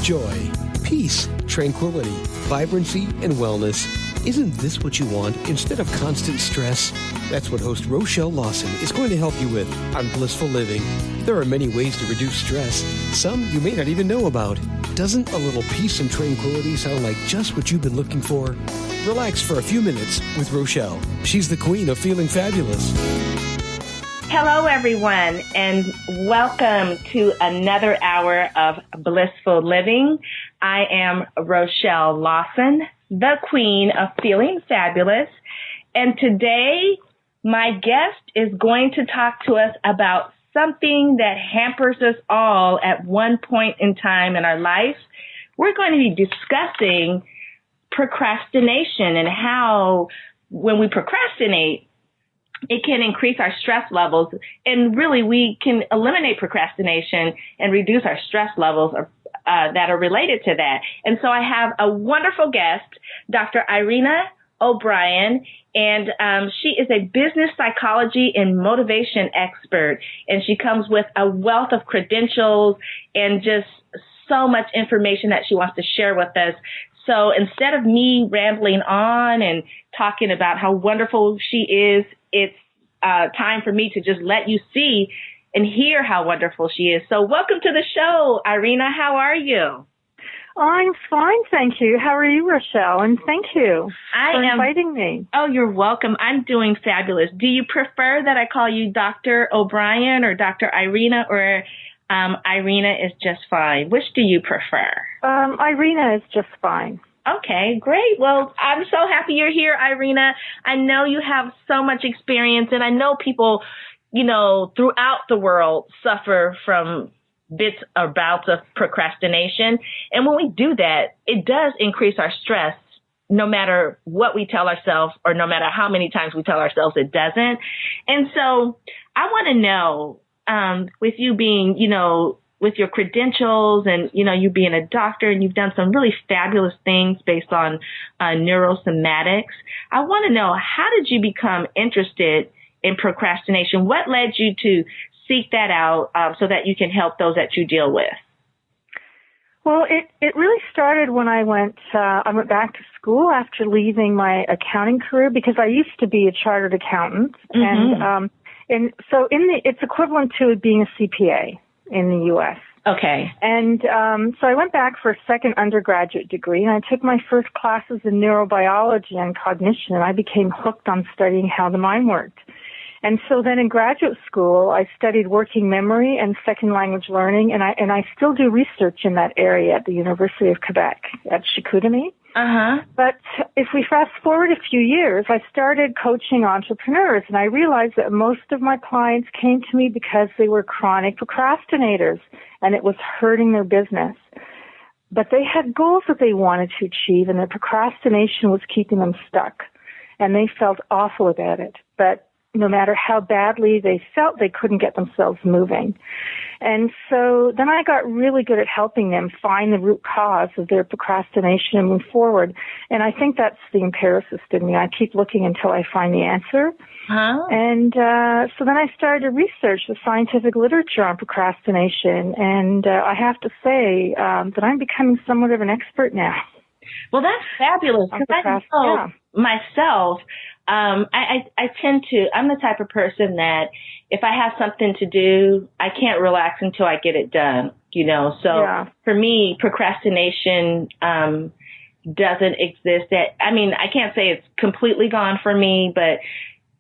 joy, peace, tranquility, vibrancy, and wellness. Isn't this what you want instead of constant stress? That's what host Rochelle Lawson is going to help you with on Blissful Living. There are many ways to reduce stress, some you may not even know about. Doesn't a little peace and tranquility sound like just what you've been looking for? Relax for a few minutes with Rochelle. She's the queen of feeling fabulous. Hello, everyone, and welcome to another hour of Blissful Living. I am Rochelle Lawson, the queen of feeling fabulous, and today my guest is going to talk to us about something that hampers us all at one point in time in our life. We're going to be discussing procrastination and how when we procrastinate, it can increase our stress levels, and really we can eliminate procrastination and reduce our stress levels that are related to that. And so I have a wonderful guest, Dr. Irena O'Brien, and she is a business psychology and motivation expert, and she comes with a wealth of credentials and just so much information that she wants to share with us. So instead of me rambling on and talking about how wonderful she is, it's time for me to just let you see and hear how wonderful she is. So welcome to the show, Irena. How are you? I'm fine, thank you. How are you, Rochelle? And thank you for inviting me. Oh, you're welcome. I'm doing fabulous. Do you prefer that I call you Dr. O'Brien or Dr. Irena, or Irena is just fine? Which do you prefer? Irena is just fine. Okay, great. Well, I'm so happy you're here, Irena. I know you have so much experience, and I know people, throughout the world suffer from bits or bouts of procrastination. And when we do that, it does increase our stress, no matter what we tell ourselves or no matter how many times we tell ourselves it doesn't. And so I want to know, with you being, with your credentials and, you being a doctor, and you've done some really fabulous things based on neurosomatics. I want to know, how did you become interested in procrastination? What led you to seek that out so that you can help those that you deal with? Well, it really started when I went back to school after leaving my accounting career, because I used to be a chartered accountant. Mm-hmm. And so it's equivalent to being a CPA in the U.S. Okay. And so I went back for a second undergraduate degree, and I took my first classes in neurobiology and cognition, and I became hooked on studying how the mind worked. And so then in graduate school, I studied working memory and second language learning, and I still do research in that area at the University of Quebec at Chicoutimi. Uh-huh. But if we fast forward a few years, I started coaching entrepreneurs, and I realized that most of my clients came to me because they were chronic procrastinators, and it was hurting their business. But they had goals that they wanted to achieve, and their procrastination was keeping them stuck, and they felt awful about it. But no matter how badly they felt, they couldn't get themselves moving. And so then I got really good at helping them find the root cause of their procrastination and move forward. And I think that's the empiricist in me. I keep looking until I find the answer. Huh? And so then I started to research the scientific literature on procrastination. And I have to say that I'm becoming somewhat of an expert now. Well, that's fabulous, because I know myself, I'm the type of person that if I have something to do, I can't relax until I get it done, So for me, procrastination doesn't exist. I can't say it's completely gone for me, but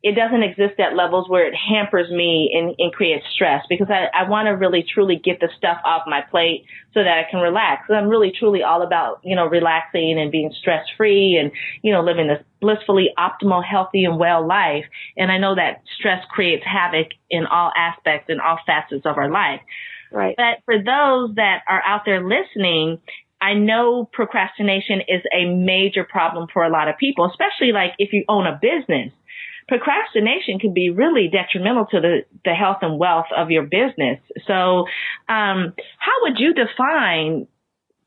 it doesn't exist at levels where it hampers me and creates stress, because I want to really truly get the stuff off my plate so that I can relax. So I'm really truly all about, relaxing and being stress free and, living this blissfully optimal, healthy and well life. And I know that stress creates havoc in all aspects and all facets of our life. Right. But for those that are out there listening, I know procrastination is a major problem for a lot of people, especially like if you own a business. Procrastination can be really detrimental to the health and wealth of your business. So how would you define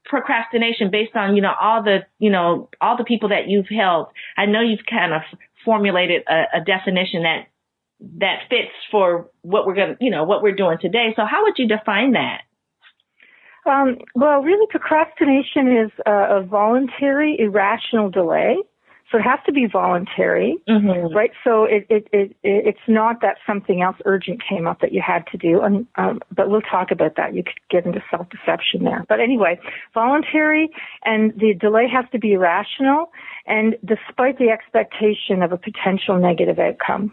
procrastination based on, all the people that you've helped? I know you've kind of formulated a definition that fits for what we're doing today. So how would you define that? Well, really, procrastination is a voluntary, irrational delay. So it has to be voluntary, right? So it's not that something else urgent came up that you had to do, but we'll talk about that. You could get into self-deception there. But anyway, voluntary, and the delay has to be irrational, and despite the expectation of a potential negative outcome.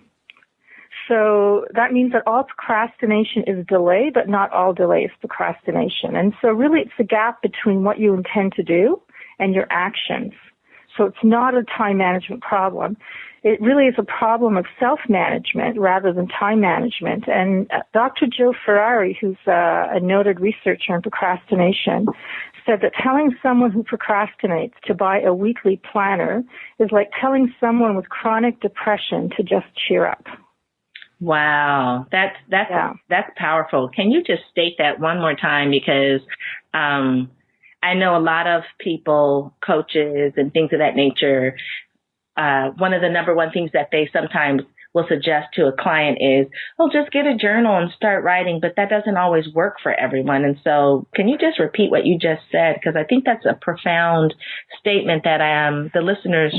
So that means that all procrastination is delay, but not all delay is procrastination. And so really it's the gap between what you intend to do and your actions. So it's not a time management problem. It really is a problem of self-management rather than time management. And Dr. Joe Ferrari, who's a noted researcher in procrastination, said that telling someone who procrastinates to buy a weekly planner is like telling someone with chronic depression to just cheer up. Wow, that's powerful. Can you just state that one more time? Because I know a lot of people, coaches and things of that nature, one of the number one things that they sometimes will suggest to a client is, oh, just get a journal and start writing, but that doesn't always work for everyone. And so can you just repeat what you just said? Because I think that's a profound statement that the listeners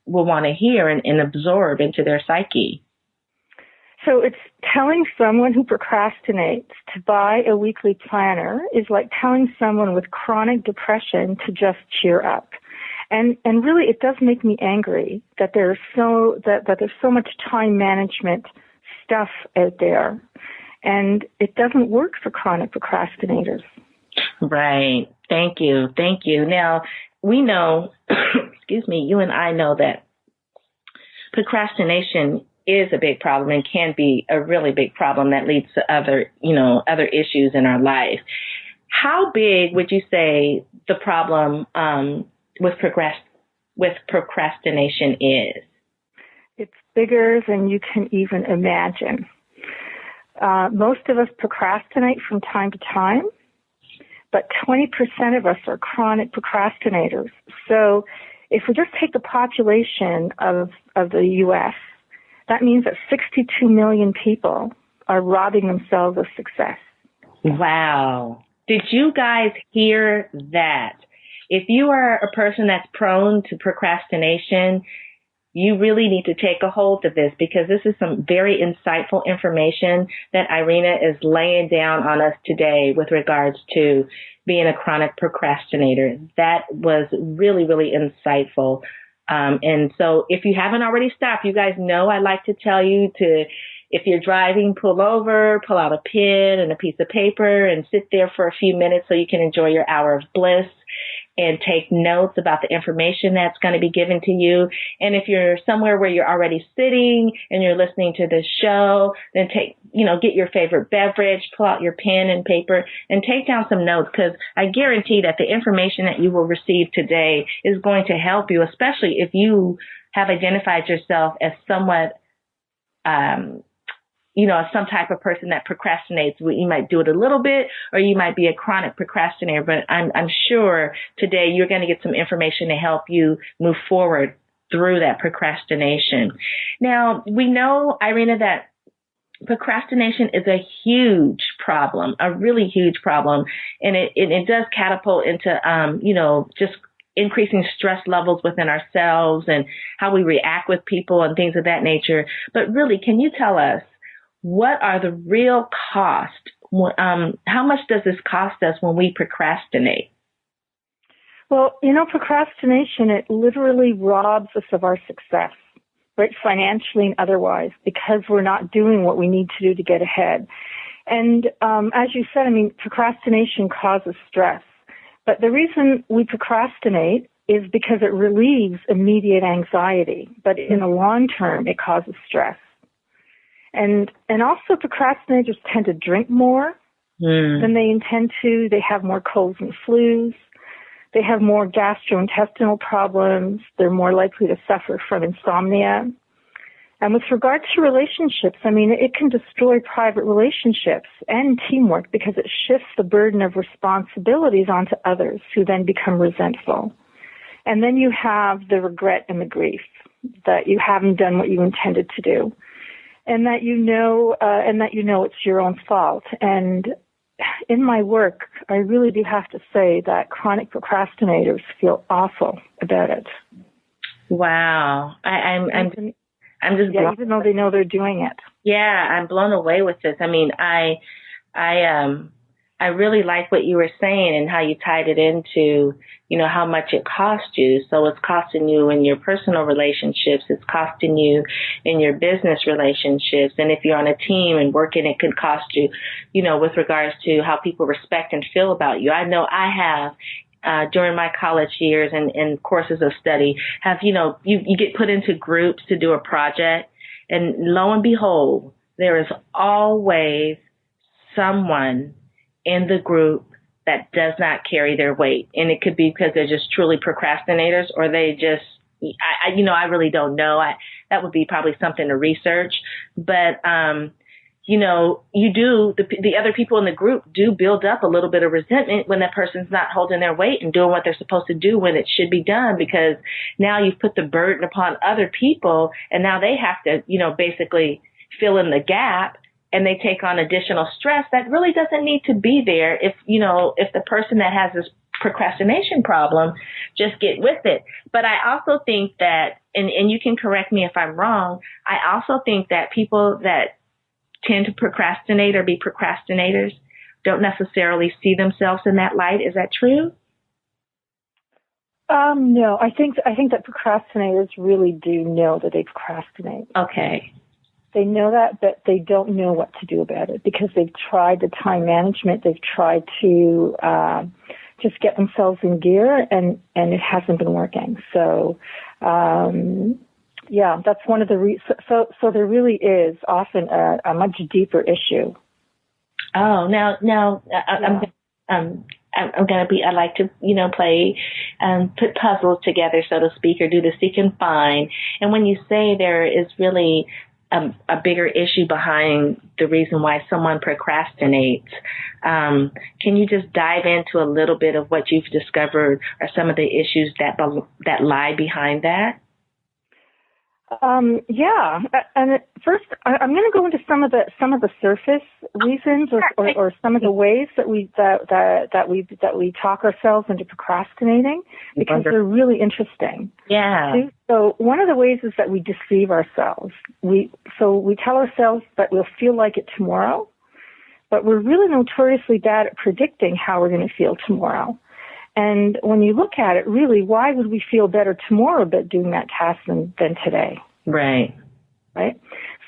will want to hear and absorb into their psyche. So it's telling someone who procrastinates to buy a weekly planner is like telling someone with chronic depression to just cheer up. And really it does make me angry that there's so much time management stuff out there. And it doesn't work for chronic procrastinators. Right. Thank you. Now, we know, excuse me, you and I know that procrastination is a big problem and can be a really big problem that leads to other issues in our life. How big would you say the problem with procrastination is? It's bigger than you can even imagine. Most of us procrastinate from time to time, but 20% of us are chronic procrastinators. So if we just take the population of the U.S., that means that 62 million people are robbing themselves of success. Wow. Did you guys hear that? If you are a person that's prone to procrastination, you really need to take a hold of this, because this is some very insightful information that Irena is laying down on us today with regards to being a chronic procrastinator. That was really, really insightful. And so if you haven't already stopped, you guys know I like to tell you to, if you're driving, pull over, pull out a pen and a piece of paper and sit there for a few minutes so you can enjoy your hour of bliss and take notes about the information that's going to be given to you. And if you're somewhere where you're already sitting and you're listening to this show, then get your favorite beverage, pull out your pen and paper and take down some notes, because I guarantee that the information that you will receive today is going to help you, especially if you have identified yourself as somewhat, some type of person that procrastinates. You might do it a little bit, or you might be a chronic procrastinator, but I'm sure today you're going to get some information to help you move forward through that procrastination. Now, we know, Irena, that procrastination is a huge problem, a really huge problem, and it does catapult into, just increasing stress levels within ourselves and how we react with people and things of that nature. But really, can you tell us, what are the real costs? How much does this cost us when we procrastinate? Well, procrastination, it literally robs us of our success, right, financially and otherwise, because we're not doing what we need to do to get ahead. And as you said, procrastination causes stress. But the reason we procrastinate is because it relieves immediate anxiety. But in the long term, it causes stress. And also procrastinators tend to drink more than they intend to. They have more colds and flus. They have more gastrointestinal problems. They're more likely to suffer from insomnia. And with regard to relationships, it can destroy private relationships and teamwork because it shifts the burden of responsibilities onto others, who then become resentful. And then you have the regret and the grief that you haven't done what you intended to do. And that you know it's your own fault. And in my work, I really do have to say that chronic procrastinators feel awful about it. Wow. I'm just even though they know they're doing it. Yeah, I'm blown away with this. I mean, I really like what you were saying and how you tied it into, how much it costs you. So it's costing you in your personal relationships. It's costing you in your business relationships. And if you're on a team and working, it could cost you, with regards to how people respect and feel about you. I know I have, during my college years and courses of study, you get put into groups to do a project. And lo and behold, there is always someone in the group that does not carry their weight. And it could be because they're just truly procrastinators, or they just, I really don't know. That would be probably something to research. But, the other people in the group do build up a little bit of resentment when that person's not holding their weight and doing what they're supposed to do when it should be done, because now you've put the burden upon other people, and now they have to, basically fill in the gap. And they take on additional stress that really doesn't need to be there if the person that has this procrastination problem just get with it. But I also think that, and you can correct me if I'm wrong, I also think that people that tend to procrastinate or be procrastinators don't necessarily see themselves in that light. Is that true? No, I think that procrastinators really do know that they procrastinate. Okay. They know that, but they don't know what to do about it because they've tried the time management. They've tried to just get themselves in gear, and it hasn't been working. So, that's one of the so there really is often a much deeper issue. Oh, now I like to, play, put puzzles together, so to speak, or do the seek and find. And when you say there is really a bigger issue behind the reason why someone procrastinates, can you just dive into a little bit of what you've discovered or some of the issues that lie behind that? And at first, I'm going to go into some of the surface reasons, or some of the ways that we talk ourselves into procrastinating, because they're really interesting. Yeah. So one of the ways is that we deceive ourselves. We tell ourselves that we'll feel like it tomorrow, but we're really notoriously bad at predicting how we're going to feel tomorrow. And when you look at it, really, why would we feel better tomorrow about doing that task than today? Right. Right?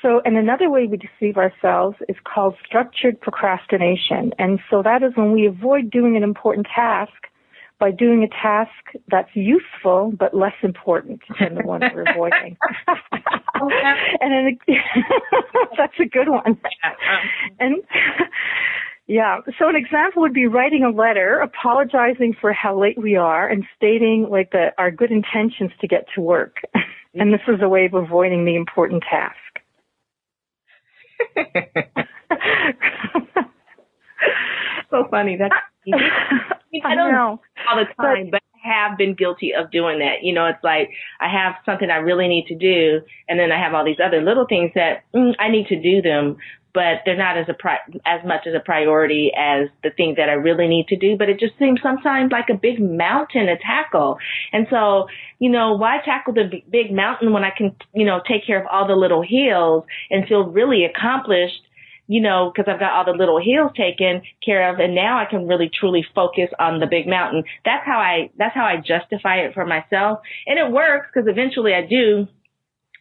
So, and another way we deceive ourselves is called structured procrastination. And so that is when we avoid doing an important task by doing a task that's useful but less important than the one we're avoiding. And then that's a good one. And so an example would be writing a letter, apologizing for how late we are, and stating our good intentions to get to work. And this is a way of avoiding the important task. So funny. That's I don't know all the time, but I have been guilty of doing that. It's like I have something I really need to do, and then I have all these other little things that I need to do them, but they're not as much as a priority as the thing that I really need to do. But it just seems sometimes like a big mountain to tackle. And so, why tackle the big mountain when I can, take care of all the little hills and feel really accomplished, because I've got all the little hills taken care of, and now I can really truly focus on the big mountain. That's how I justify it for myself. And it works, because eventually I do.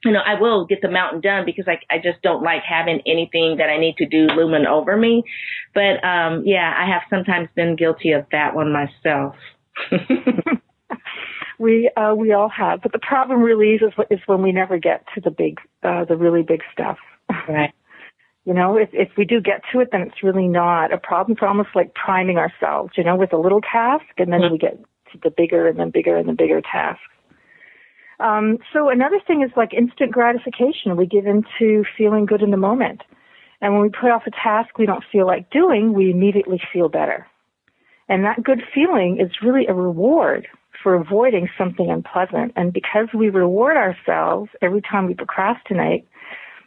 I will get the mountain done, because I just don't like having anything that I need to do looming over me. But, I have sometimes been guilty of that one myself. We all have. But the problem really is when we never get to the really big stuff. Right. If we do get to it, then it's really not a problem. It's almost like priming ourselves, with a little task, and then we get to the bigger and then bigger and the bigger tasks. So another thing is like instant gratification. We give into feeling good in the moment. And when we put off a task we don't feel like doing, we immediately feel better. And that good feeling is really a reward for avoiding something unpleasant. And because we reward ourselves every time we procrastinate,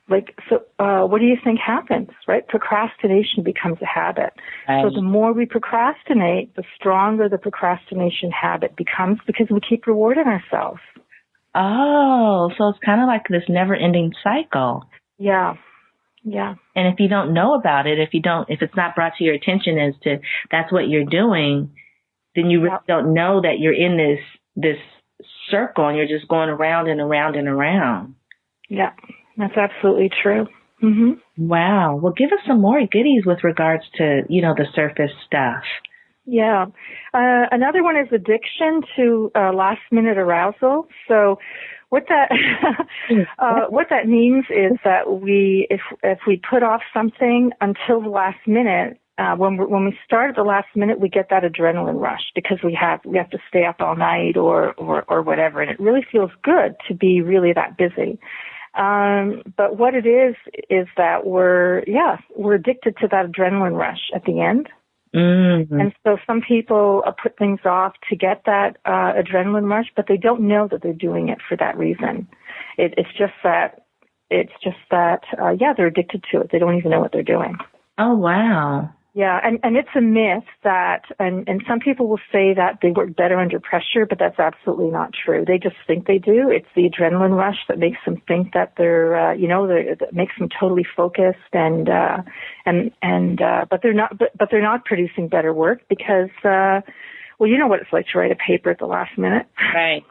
what do you think happens, right? Procrastination becomes a habit. Right. So the more we procrastinate, the stronger the procrastination habit becomes because we keep rewarding ourselves. Oh, so it's kind of like this never-ending cycle. Yeah. Yeah. And if you don't know about it, if it's not brought to your attention as to that's what you're doing, then you really don't know that you're in this circle and you're just going around and around and around. Yeah, that's absolutely true. Mm-hmm. Wow. Well, give us some more goodies with regards to, the surface stuff. Yeah. Another one is addiction to last-minute arousal. So what that means is that if we put off something until the last minute, when we start at the last minute, we get that adrenaline rush because we have to stay up all night or whatever, and it really feels good to be really that busy. But what it is that we're addicted to that adrenaline rush at the end. Mm-hmm. And so some people put things off to get that adrenaline rush, but they don't know that they're doing it for that reason. It's just that they're addicted to it. They don't even know what they're doing. Oh, wow. Yeah, and it's a myth that, and some people will say that they work better under pressure, but that's absolutely not true. They just think they do. It's the adrenaline rush that makes them think that they're, that makes them totally focused but they're not producing better work because, you know what it's like to write a paper at the last minute. Right.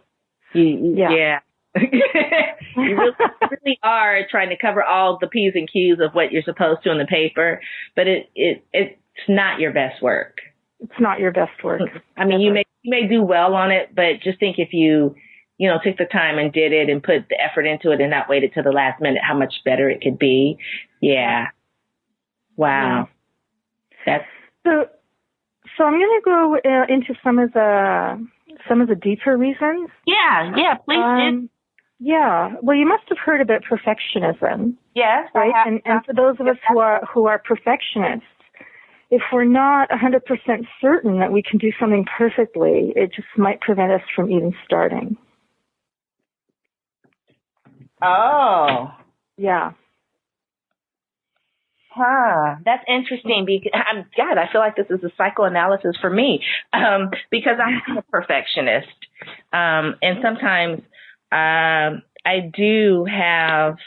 Yeah. You really are trying to cover all the P's and Q's of what you're supposed to in the paper, but it's not your best work. It's not your best work. I mean, you may do well on it, but just think if you took the time and did it and put the effort into it and not waited to the last minute, how much better it could be. Yeah. Wow. Yeah. So I'm going to go into some of the deeper reasons. Yeah, please do. Yeah. Well, you must have heard about perfectionism. Yes, right? And for those of us who are perfectionists, if we're not 100% certain that we can do something perfectly, it just might prevent us from even starting. Oh. Yeah. Huh. That's interesting because I feel like this is a psychoanalysis for me because I'm a perfectionist. And sometimes I do have,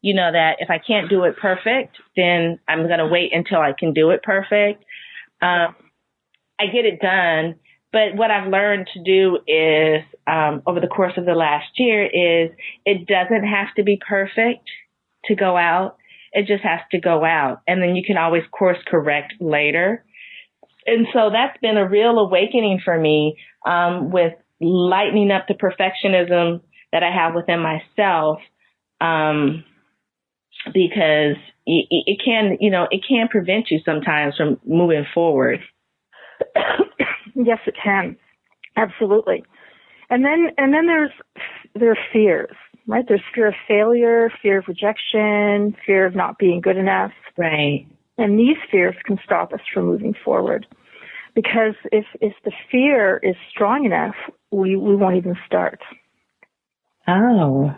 that if I can't do it perfect, then I'm going to wait until I can do it perfect. I get it done. But what I've learned to do is, over the course of the last year is it doesn't have to be perfect to go out. It just has to go out. And then you can always course correct later. And so that's been a real awakening for me, with lightening up the perfectionism that I have within myself, because it can prevent you sometimes from moving forward. Yes, it can. Absolutely. And then there are fears, right? There's fear of failure, fear of rejection, fear of not being good enough. Right. And these fears can stop us from moving forward. Because if the fear is strong enough, we won't even start. Oh.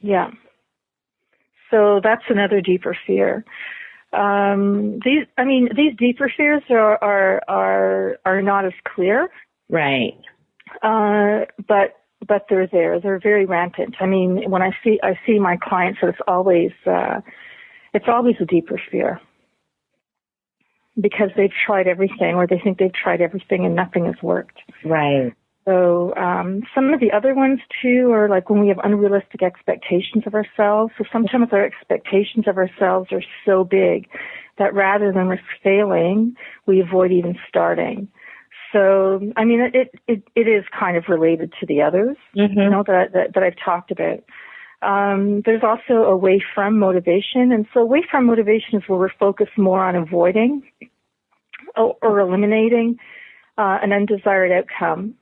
Yeah. So that's another deeper fear. These deeper fears are not as clear. Right. But they're there. They're very rampant. I mean, when I see my clients, so it's always a deeper fear. Because they've tried everything, or they think they've tried everything and nothing has worked. Right. So some of the other ones, too, are like when we have unrealistic expectations of ourselves. So sometimes our expectations of ourselves are so big that rather than risk failing, we avoid even starting. So, I mean, it is kind of related to the others, that I've talked about. There's also away from motivation. And so away from motivation is where we're focused more on avoiding or eliminating an undesired outcome.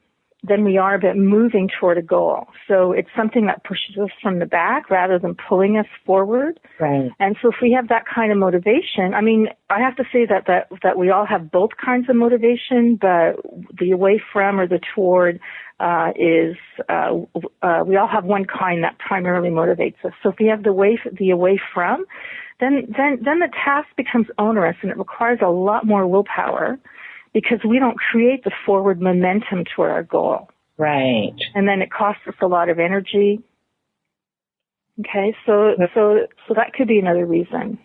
than we are about moving toward a goal. So it's something that pushes us from the back rather than pulling us forward. Right. And so if we have that kind of motivation, I mean, I have to say that we all have both kinds of motivation, but the away from or the toward we all have one kind that primarily motivates us. So if we have the away from, then the task becomes onerous and it requires a lot more willpower because we don't create the forward momentum toward our goal. Right. And then it costs us a lot of energy. Okay, so that could be another reason.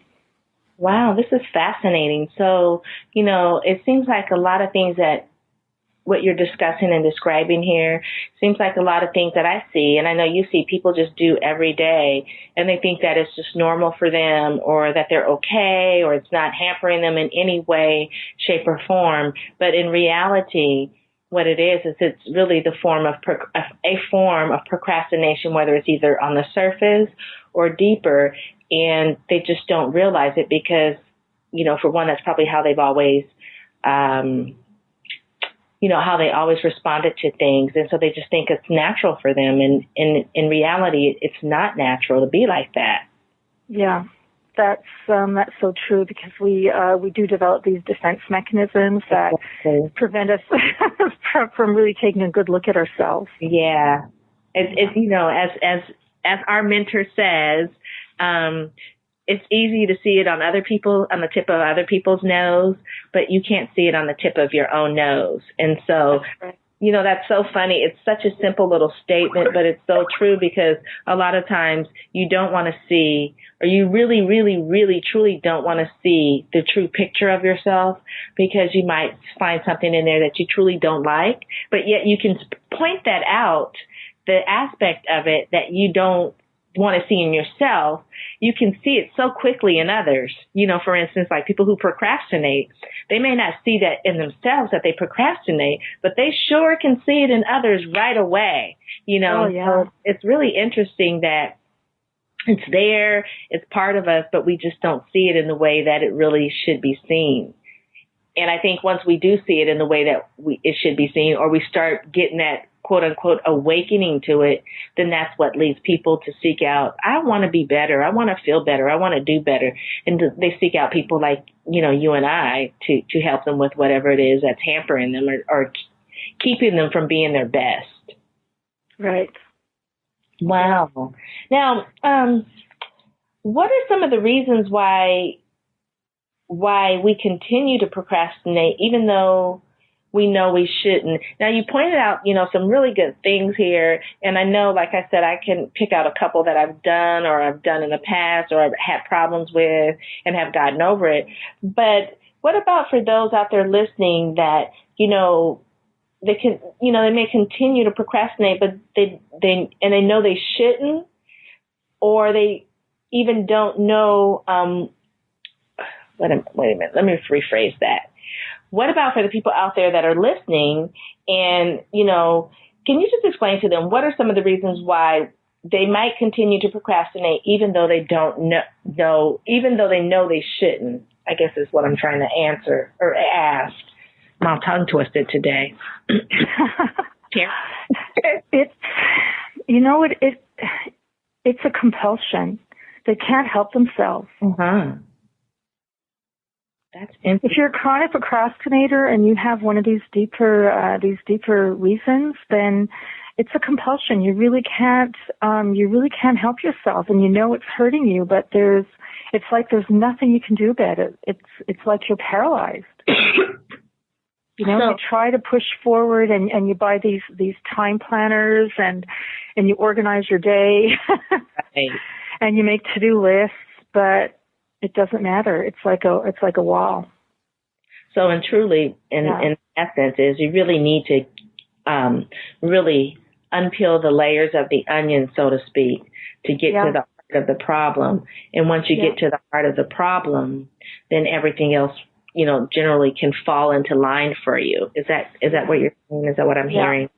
Wow, this is fascinating. So, it seems like a lot of things that what you're discussing and describing here seems like a lot of things that I see, and I know you see people just do every day, and they think that it's just normal for them or that they're okay or it's not hampering them in any way, shape, or form. But in reality, what it is it's really a form of procrastination, whether it's either on the surface or deeper, and they just don't realize it because, for one, that's probably how they've always how they always responded to things. And so they just think it's natural for them. And in reality, it's not natural to be like that. Yeah, that's so true because we do develop these defense mechanisms that prevent us from really taking a good look at ourselves. Yeah. As our mentor says, it's easy to see it on the tip of other people's nose, but you can't see it on the tip of your own nose. And so, that's so funny. It's such a simple little statement, but it's so true because a lot of times you don't want to see, or you really, really, really, truly don't want to see the true picture of yourself because you might find something in there that you truly don't like, but yet you can point that out, the aspect of it that you don't want to see in yourself. You can see it so quickly in others. For instance, like people who procrastinate, they may not see that in themselves that they procrastinate, but they sure can see it in others right away. Oh, yeah. So it's really interesting that it's there, it's part of us, but we just don't see it in the way that it really should be seen. And I think once we do see it in the way that it should be seen, or we start getting that quote unquote awakening to it, then that's what leads people to seek out, I want to be better. I want to feel better. I want to do better. And they seek out people like, you and I to help them with whatever it is that's hampering them or keeping them from being their best. Right. Wow. Now, what are some of the reasons why we continue to procrastinate even though we know we shouldn't? Now, you pointed out, some really good things here. And I know, like I said, I can pick out a couple that I've done or I've done in the past or I've had problems with and have gotten over it. But what about for those out there listening that, they can, they may continue to procrastinate, but they know they shouldn't, or they even don't know, wait a minute, let me rephrase that. What about for the people out there that are listening and, can you just explain to them what are some of the reasons why they might continue to procrastinate even though they don't know, even though they know they shouldn't, I guess is what I'm trying to answer or ask. I'm all tongue twisted today. It's a compulsion. They can't help themselves. Uh-huh. That's interesting. If you're a chronic procrastinator and you have one of these deeper reasons, then it's a compulsion. You really can't help yourself, and it's hurting you. But it's like there's nothing you can do about it. It's like you're paralyzed. You try to push forward, and you buy these time planners, and you organize your day, right. And you make to-do lists, but it doesn't matter. It's like a wall. So, and truly, in essence, is you really need to really unpeel the layers of the onion, so to speak, to get to the heart of the problem. And once you get to the heart of the problem, then everything else, generally can fall into line for you. Is that what you're saying? Is that what I'm hearing?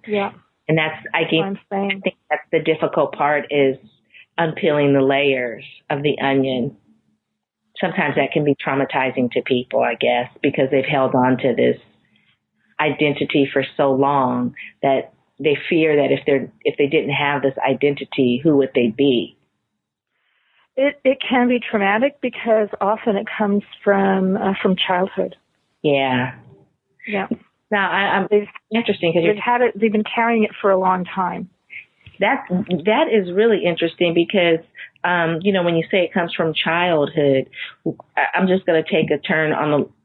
Yeah. And I think that's the difficult part is unpeeling the layers of the onion. Sometimes that can be traumatizing to people, I guess, because they've held on to this identity for so long that they fear that if they didn't have this identity, who would they be? It can be traumatic because often it comes from childhood. Yeah. Yeah. Now, I'm interesting because they've been carrying it for a long time. That is really interesting because, when you say it comes from childhood, I'm just going to take a turn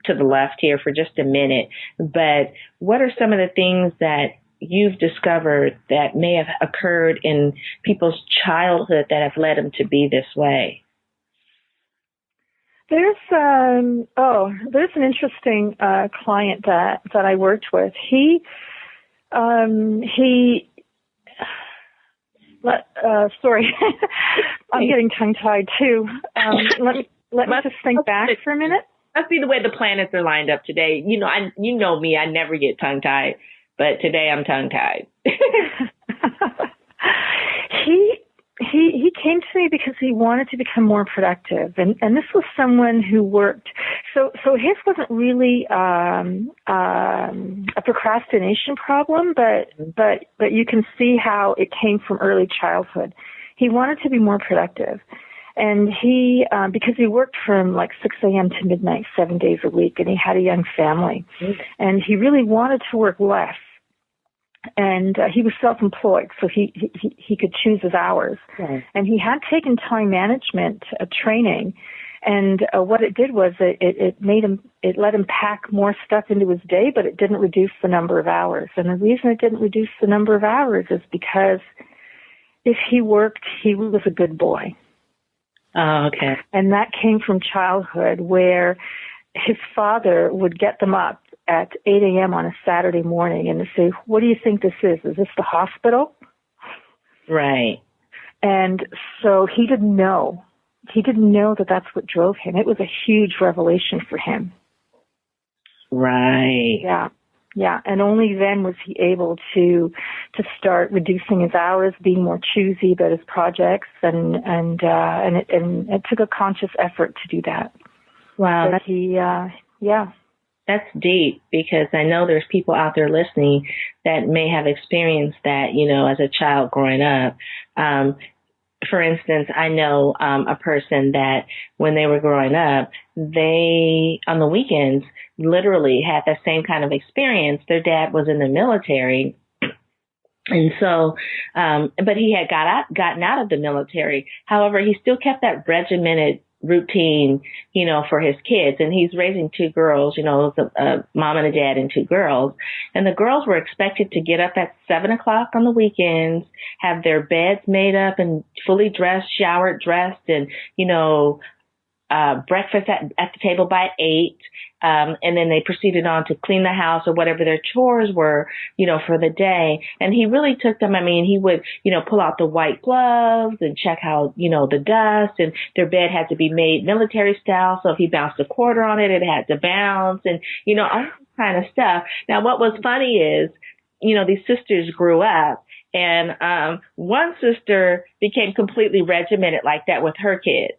to the left here for just a minute. But what are some of the things that you've discovered that may have occurred in people's childhood that have led them to be this way? There's an interesting client that I worked with. Sorry, I'm getting tongue-tied too. Let me just think back for a minute. Must be the way the planets are lined up today. You know me, I never get tongue-tied, but today I'm tongue-tied. He came to me because he wanted to become more productive, and this was someone who worked. So his wasn't really a procrastination problem, but you can see how it came from early childhood. He wanted to be more productive, and he because he worked from like 6 a.m. to midnight 7 days a week, and he had a young family, and he really wanted to work less. And he was self-employed, so he could choose his hours. Right. And he had taken time management training, and what it did was it let him pack more stuff into his day, but it didn't reduce the number of hours. And the reason it didn't reduce the number of hours is because if he worked, he was a good boy. Oh, okay. And that came from childhood, where his father would get them up at 8 a.m. on a Saturday morning and say, "What do you think this is? Is this the hospital?" Right. And so he didn't know. He didn't know that that's what drove him. It was a huge revelation for him. Right. Yeah. And only then was he able to start reducing his hours, being more choosy about his projects, and it took a conscious effort to do that. Wow. That's deep, because I know there's people out there listening that may have experienced that, as a child growing up. For instance, I know a person that when they were growing up, they, on the weekends, literally had the same kind of experience. Their dad was in the military. And so, but he had gotten out of the military. However, he still kept that regimented routine, for his kids. And he's raising 2 girls, a mom and a dad and 2 girls. And the girls were expected to get up at 7 o'clock on the weekends, have their beds made up and fully dressed, showered, dressed, and, breakfast at the table by 8. And then they proceeded on to clean the house or whatever their chores were, for the day. And he really took them. I mean, he would, pull out the white gloves and check how, the dust, and their bed had to be made military style. So if he bounced a quarter on it, it had to bounce, and, all this kind of stuff. Now, what was funny is, these sisters grew up, and one sister became completely regimented like that with her kids.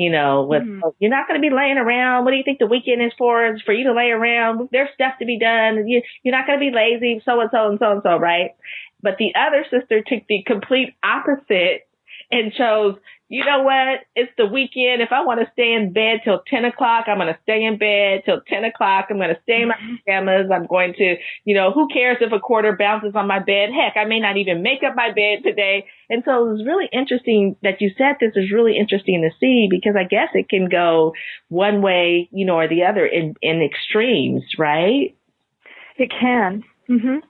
You're not going to be laying around. What do you think the weekend is for? It's for you to lay around. There's stuff to be done. You're not going to be lazy, so-and-so and so-and-so, right? But the other sister took the complete opposite and chose, you know what? It's the weekend. If I want to stay in bed till 10 o'clock, I'm going to stay in bed till 10 o'clock. I'm going to stay in my pajamas. I'm going to, who cares if a quarter bounces on my bed? Heck, I may not even make up my bed today. And so it was really interesting that you said this is really interesting to see, because I guess it can go one way, or the other in extremes, right? It can. Mm-hmm.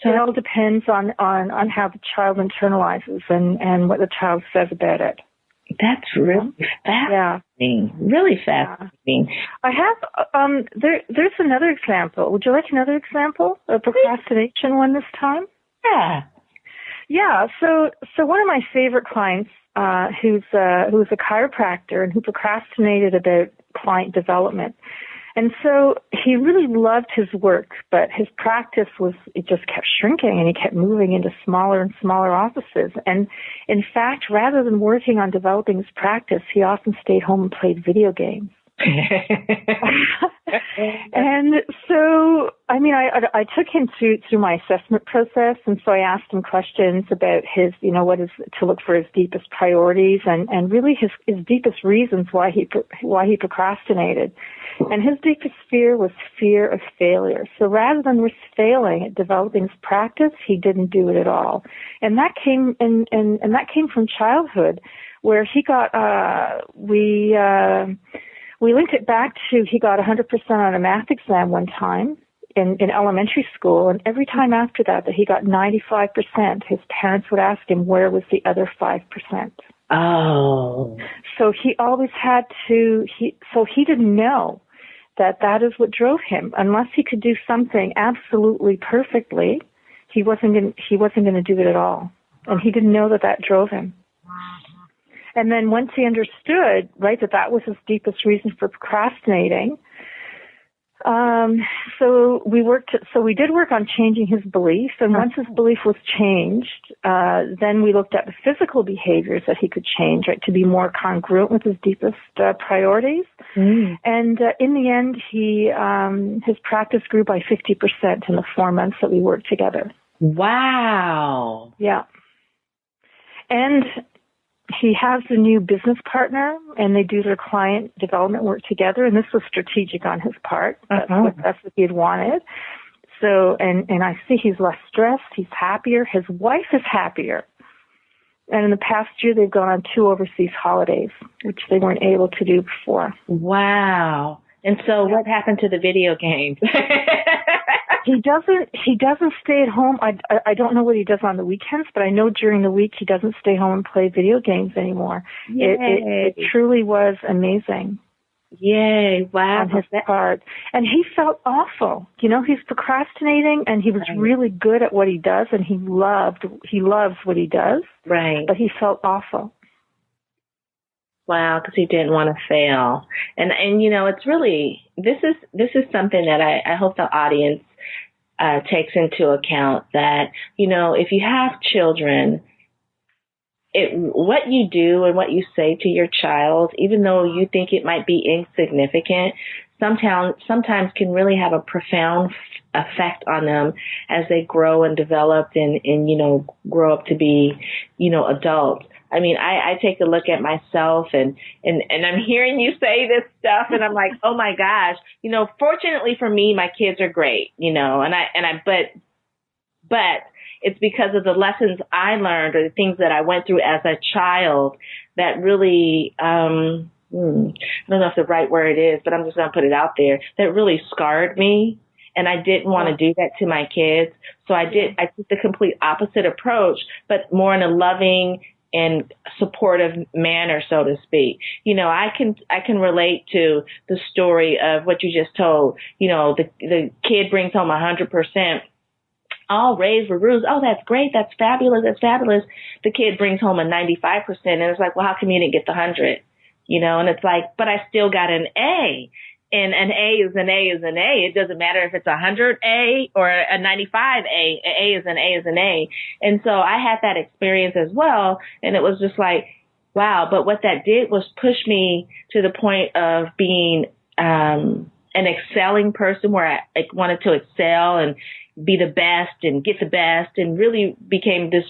So it all depends on how the child internalizes and what the child says about it. That's really fascinating. Yeah. Really fascinating. I have, there's another example. Would you like another example? A procrastination one this time? Yeah. Yeah. So one of my favorite clients, who's a chiropractor and who procrastinated about client development. And so he really loved his work, but his practice it just kept shrinking, and he kept moving into smaller and smaller offices. And in fact, rather than working on developing his practice, he often stayed home and played video games. And so, I I took him through my assessment process, and so I asked him questions about his, what is to look for his deepest priorities, and really his deepest reasons why he procrastinated. And his deepest fear was fear of failure. So rather than risk failing at developing his practice, he didn't do it at all. And that came and that came from childhood, where he got we linked it back to he got 100% on a math exam one time in elementary school, and every time after that he got 95%, his parents would ask him where was the other 5%. Oh. So he always had to, so he didn't know that is what drove him. Unless he could do something absolutely perfectly, he wasn't going to do it at all. And he didn't know that drove him. And then once he understood, right, that was his deepest reason for procrastinating, so we did work on changing his belief, and once his belief was changed, then we looked at the physical behaviors that he could change, right, to be more congruent with his deepest priorities. And in the end, his practice grew by 50% in the 4 months that we worked together. Wow. Yeah. And he has a new business partner, and they do their client development work together, and this was strategic on his part. That's what he had wanted. So, and I see he's less stressed, he's happier, his wife is happier. And in the past year, they've gone on 2 overseas holidays, which they weren't able to do before. Wow. And so what happened to the video games? He doesn't stay at home. I don't know what he does on the weekends, but I know during the week he doesn't stay home and play video games anymore. It truly was amazing. Yay. Wow. On his part. And he felt awful. He's procrastinating, and he was really good at what he does, and he loves what he does. Right. But he felt awful. Wow, because he didn't want to fail. And it's really, this is something that I hope the audience takes into account, that, if you have children, what you do and what you say to your child, even though you think it might be insignificant, sometimes can really have a profound effect on them as they grow and develop and grow up to be, adults. I mean, I take a look at myself and I'm hearing you say this stuff, and I'm like, oh my gosh, fortunately for me, my kids are great, but it's because of the lessons I learned or the things that I went through as a child that really, I don't know if the right word is, but I'm just going to put it out there, that really scarred me. And I didn't want to do that to my kids. So I took the complete opposite approach, but more in a loving and supportive manner, so to speak. I can relate to the story of what you just told. The kid brings home 100%. All raised with rules. Oh, that's great. That's fabulous. That's fabulous. The kid brings home a 95%, and it's like, well, how come you didn't get the 100? And it's like, but I still got an A. And an A is an A is an A. It doesn't matter if it's 100 A or a 95 A. An A is an A is an A. And so I had that experience as well. And it was just like, wow. But what that did was push me to the point of being an excelling person, where I wanted to excel and be the best and get the best, and really became this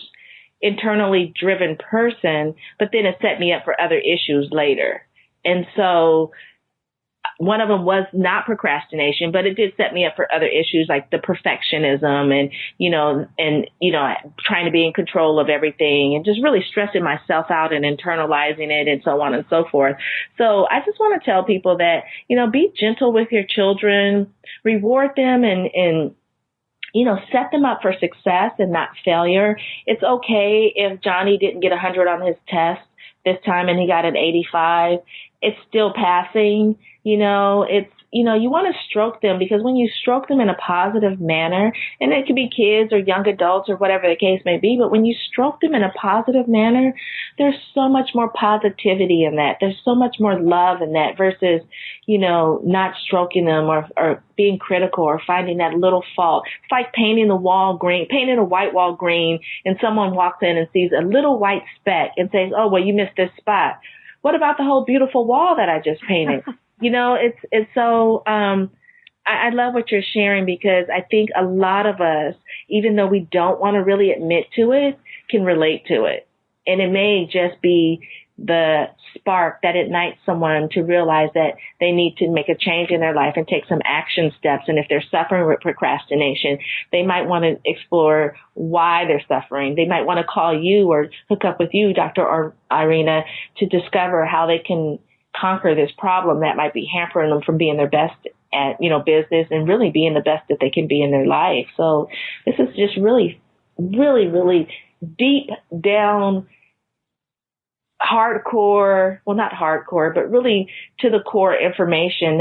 internally driven person. But then it set me up for other issues later. And so one of them was not procrastination, but it did set me up for other issues like the perfectionism and trying to be in control of everything and just really stressing myself out and internalizing it and so on and so forth. So I just want to tell people that, be gentle with your children, reward them and set them up for success and not failure. It's okay if Johnny didn't get 100 on his test this time and he got an 85. It's still passing. It's, you want to stroke them, because when you stroke them in a positive manner, and it could be kids or young adults or whatever the case may be, but when you stroke them in a positive manner, there's so much more positivity in that. There's so much more love in that versus, not stroking them or being critical or finding that little fault. It's like painting a white wall green, and someone walks in and sees a little white speck and says, oh, well, you missed this spot. What about the whole beautiful wall that I just painted? It's so, I love what you're sharing, because I think a lot of us, even though we don't want to really admit to it, can relate to it. And it may just be the spark that ignites someone to realize that they need to make a change in their life and take some action steps. And if they're suffering with procrastination, they might want to explore why they're suffering. They might want to call you or hook up with you, Dr. or Irena, to discover how they can conquer this problem that might be hampering them from being their best at, business, and really being the best that they can be in their life. So this is just really, really, really deep down, hardcore, well, not hardcore, but really to the core information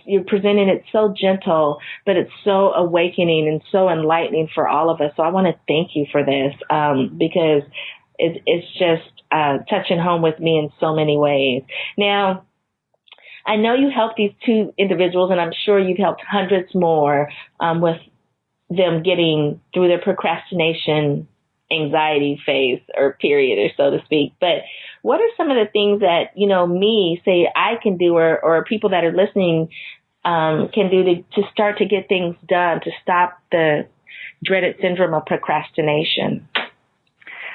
you're presenting it so gentle, but it's so awakening and so enlightening for all of us. So I want to thank you for this, because it's just touching home with me in so many ways. Now, I know you helped these two individuals, and I'm sure you've helped hundreds more with them getting through their procrastination anxiety phase or period, or so to speak. But what are some of the things that, I can do, or people that are listening can do to start to get things done to stop the dreaded syndrome of procrastination?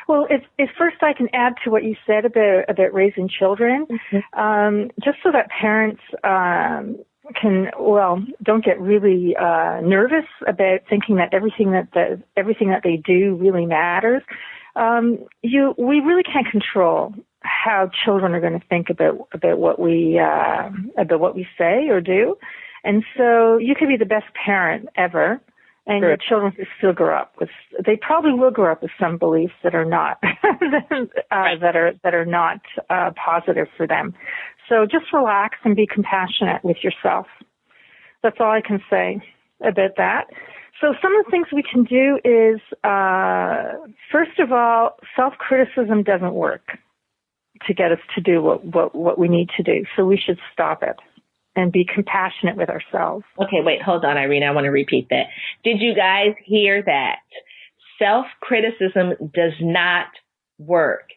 Well, if first I can add to what you said about raising children, just so that parents don't get really nervous about thinking that everything that they do really matters. We really can't control how children are going to think about what we say or do, and so you could be the best parent ever, and your children still grow up with. They probably will grow up with some beliefs that are not that are not positive for them. So just relax and be compassionate with yourself. That's all I can say about that. So some of the things we can do is, first of all, self-criticism doesn't work to get us to do what we need to do. So we should stop it and be compassionate with ourselves. Okay, wait, hold on, Irena. I want to repeat that. Did you guys hear that? Self-criticism does not work.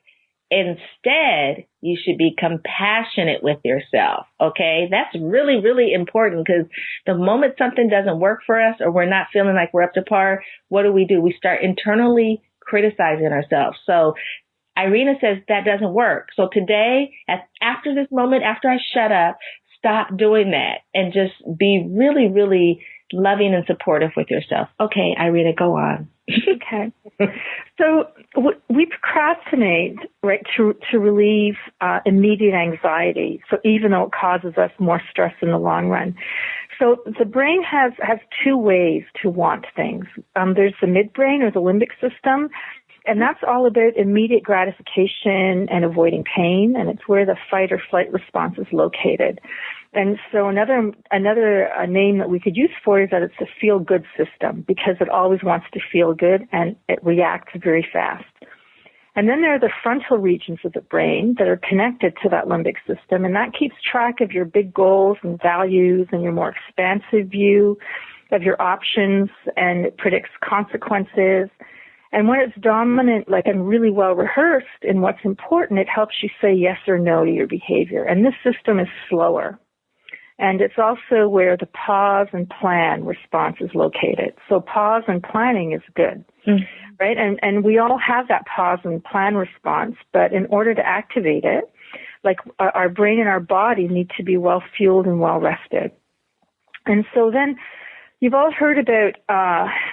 Instead, you should be compassionate with yourself, okay? That's really, really important, because the moment something doesn't work for us or we're not feeling like we're up to par, what do? We start internally criticizing ourselves. So Irena says that doesn't work. So today, after this moment, after I shut up, stop doing that and just be really, really loving and supportive with yourself. Okay, Irena, go on. Okay. So we procrastinate, right, to relieve immediate anxiety. So even though it causes us more stress in the long run. So the brain has two ways to want things. There's the midbrain, or the limbic system, and that's all about immediate gratification and avoiding pain, and it's where the fight or flight response is located. And so another name that we could use for it is that it's a feel-good system, because it always wants to feel good and it reacts very fast. And then there are the frontal regions of the brain that are connected to that limbic system, and that keeps track of your big goals and values and your more expansive view of your options, and it predicts consequences. And when it's dominant, and really well rehearsed in what's important, it helps you say yes or no to your behavior. And this system is slower. And it's also where the pause and plan response is located. So pause and planning is good, right? And we all have that pause and plan response, but in order to activate it, our brain and our body need to be well fueled and well rested. And so then you've all heard about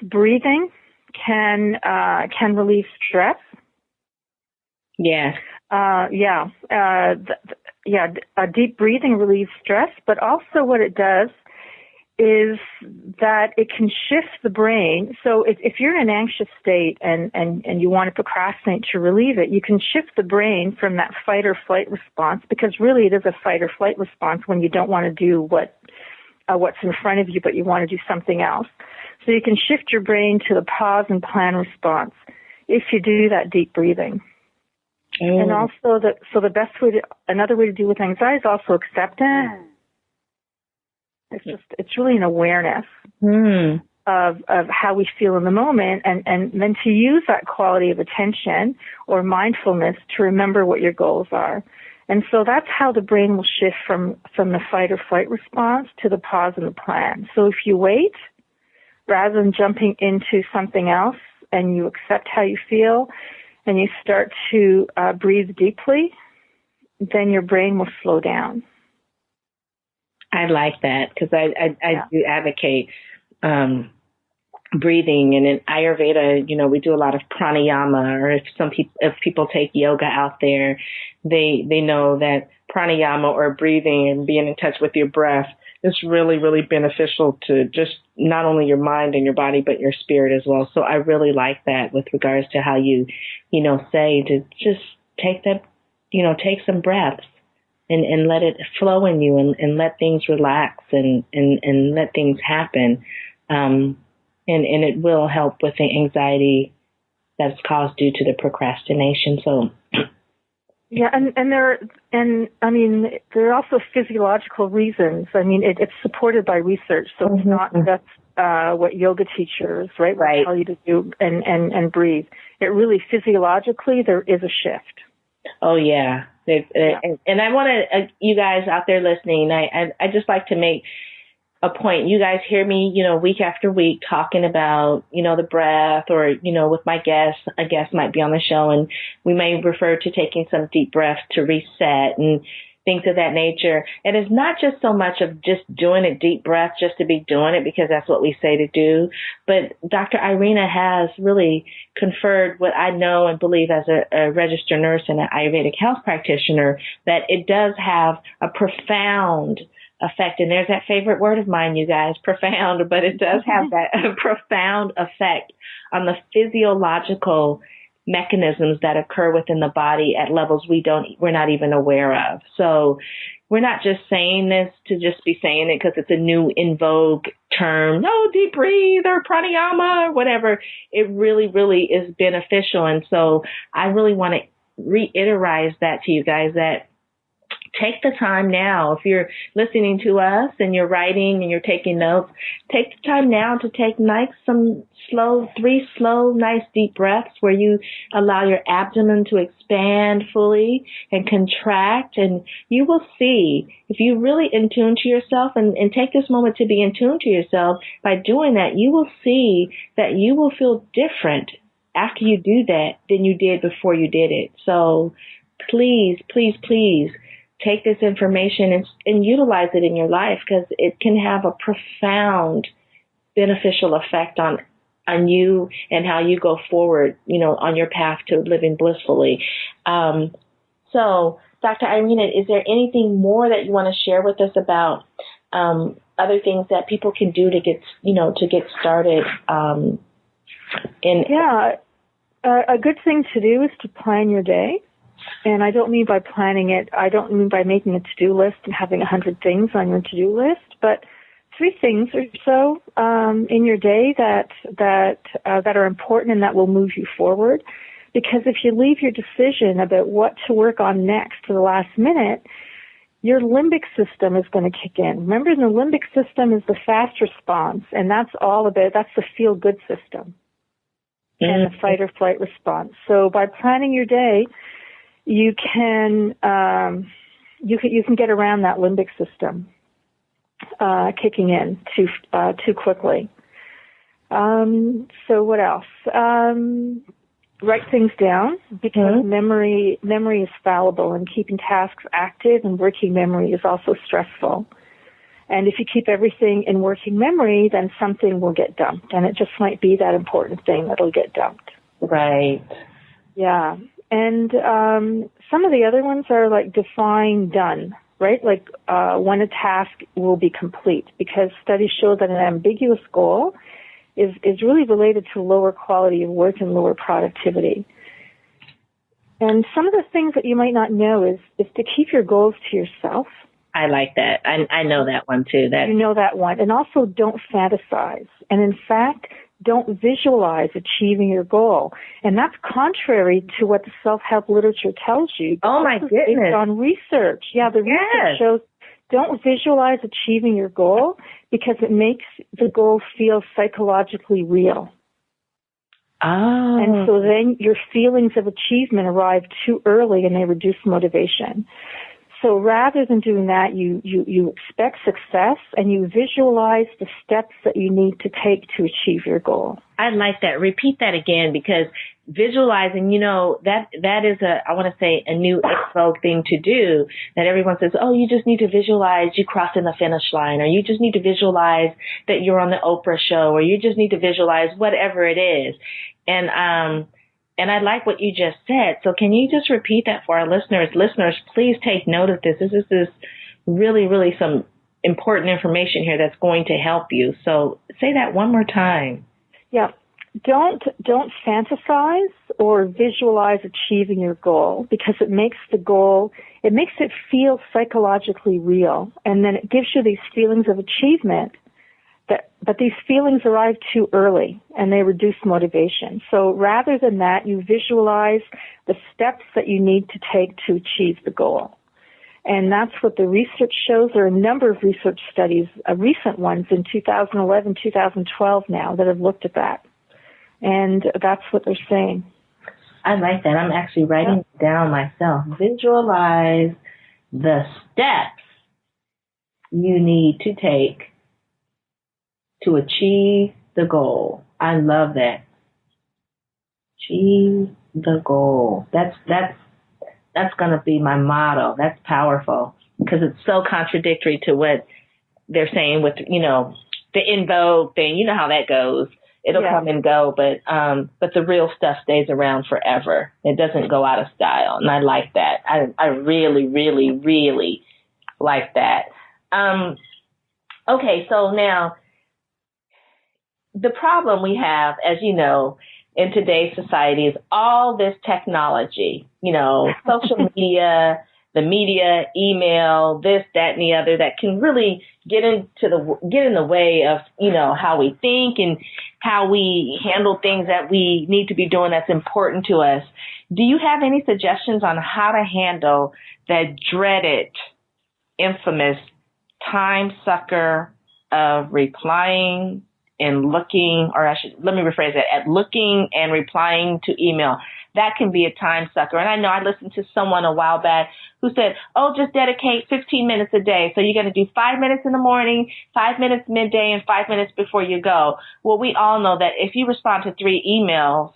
breathing can relieve stress. Yes. Deep breathing relieves stress, but also what it does is that it can shift the brain. So if you're in an anxious state and you want to procrastinate to relieve it, you can shift the brain from that fight or flight response, because really it is a fight or flight response when you don't want to do what's in front of you, but you want to do something else. So you can shift your brain to the pause and plan response if you do that deep breathing. And also, another way to deal with anxiety is also acceptance. It's really an awareness of how we feel in the moment, and then to use that quality of attention or mindfulness to remember what your goals are. And so that's how the brain will shift from the fight or flight response to the pause and the plan. So if you wait, rather than jumping into something else, and you accept how you feel, and you start to breathe deeply, then your brain will slow down. I like that, because I do advocate breathing, and in Ayurveda, we do a lot of pranayama, or if people take yoga out there, they know that pranayama, or breathing and being in touch with your breath, is really, really beneficial to just not only your mind and your body, but your spirit as well. So I really like that with regards to how you say to just take that, take some breaths and let it flow in you, and let things relax and let things happen. And it will help with the anxiety that's caused due to the procrastination. So, yeah, and there are also physiological reasons. I mean, it's supported by research, so it's not just what yoga teachers will tell you to do and breathe. It really physiologically there is a shift. Oh yeah, and I want to you guys out there listening. I just like to make a point. You guys hear me, week after week talking about, the breath, or, with my guests. A guest might be on the show, and we may refer to taking some deep breaths to reset and things of that nature. And it's not just so much of just doing a deep breath just to be doing it because that's what we say to do. But Dr. Irena has really conferred what I know and believe as a registered nurse and an Ayurvedic health practitioner, that it does have a profound effect. And there's that favorite word of mine, you guys, profound, but it does have that profound effect on the physiological mechanisms that occur within the body at levels we're not even aware of. So we're not just saying this to just be saying it because it's a new in vogue term, deep breathe or pranayama or whatever. It really, really is beneficial. And so I really want to reiterate that to you guys, that take the time now. If you're listening to us and you're writing and you're taking notes, take the time now to take three slow, nice deep breaths where you allow your abdomen to expand fully and contract. And you will see, if you really in tune to yourself and take this moment to be in tune to yourself, by doing that, you will see that you will feel different after you do that than you did before you did it. So please, please, please, take this information and utilize it in your life, because it can have a profound beneficial effect on you and how you go forward, on your path to living blissfully. So, Dr. Irena, is there anything more that you want to share with us about other things that people can do to get started? A good thing to do is to plan your day. And I don't mean by planning it, I don't mean by making a to-do list and having 100 things on your to-do list, but 3 things or so in your day that are important and that will move you forward. Because if you leave your decision about what to work on next to the last minute, your limbic system is going to kick in. Remember, the limbic system is the fast response, and that's the feel-good system and the fight or flight response. So by planning your day, you can get around that limbic system kicking in too quickly. So what else? Write things down, because memory is fallible, and keeping tasks active and working memory is also stressful. And if you keep everything in working memory, then something will get dumped, and it just might be that important thing that'll get dumped. Right. Yeah. And some of the other ones are like define done, right? Like when a task will be complete, because studies show that an ambiguous goal is really related to lower quality of work and lower productivity. And some of the things that you might not know is to keep your goals to yourself. I like that. I know that one too. You know that one. And also don't fantasize. And in fact, don't visualize achieving your goal. And that's contrary to what the self-help literature tells you. Oh, my goodness. Based on research. Yeah, the research shows don't visualize achieving your goal, because it makes the goal feel psychologically real. Oh. And so then your feelings of achievement arrive too early and they reduce motivation. So rather than doing that, you expect success and you visualize the steps that you need to take to achieve your goal. I like that. Repeat that again, because visualizing, that is I want to say a new expo thing to do, that everyone says, oh, you just need to visualize you crossing the finish line, or you just need to visualize that you're on the Oprah show, or you just need to visualize whatever it is. And I like what you just said. So can you just repeat that for our listeners? Listeners, please take note of this. This is really, really some important information here that's going to help you. So say that one more time. Yeah. Don't fantasize or visualize achieving your goal, because it makes it feel psychologically real. And then it gives you these feelings of achievement. But these feelings arrive too early and they reduce motivation. So rather than that, you visualize the steps that you need to take to achieve the goal. And that's what the research shows. There are a number of research studies, recent ones in 2011, 2012 now, that have looked at that. And that's what they're saying. I like that. I'm actually writing it down myself. Visualize the steps you need to take to achieve the goal. I love that. Achieve the goal. That's going to be my motto. That's powerful, because it's so contradictory to what they're saying with, the in vogue thing. You know how that goes. It'll come and go, but the real stuff stays around forever. It doesn't go out of style. And I like that. I really, really, really like that. Okay. So now, the problem we have, as you know, in today's society is all this technology, social media, the media, email, this, that, and the other, that can really get in the way of, how we think and how we handle things that we need to be doing that's important to us. Do you have any suggestions on how to handle that dreaded, infamous time sucker of replying and looking, let me rephrase that, at looking and replying to email? That can be a time sucker. And I know I listened to someone a while back who said, just dedicate 15 minutes a day. So you're going to do 5 minutes in the morning, 5 minutes midday, and 5 minutes before you go. Well, we all know that if you respond to 3 emails,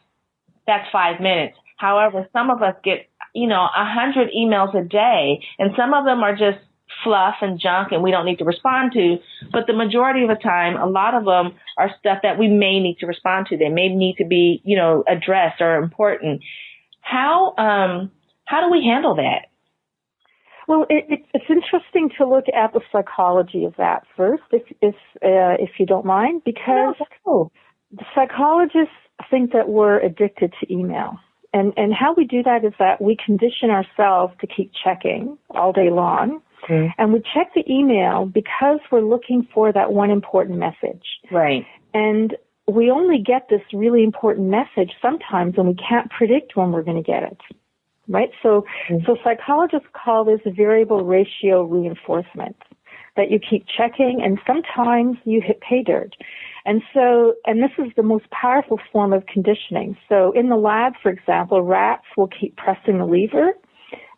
that's 5 minutes. However, some of us get, 100 emails a day, and some of them are just fluff and junk and we don't need to respond to. But the majority of the time, a lot of them are stuff that we may need to respond to. They may need to be, addressed or important. How do we handle that? Well, it's interesting to look at the psychology of that first, if you don't mind, because the psychologists think that we're addicted to email. And how we do that is that we condition ourselves to keep checking all day long. Mm-hmm. And we check the email because we're looking for that one important message. Right. And we only get this really important message sometimes when we can't predict when we're going to get it. Right? So psychologists call this variable ratio reinforcement, that you keep checking and sometimes you hit pay dirt. And this is the most powerful form of conditioning. So in the lab, for example, rats will keep pressing the lever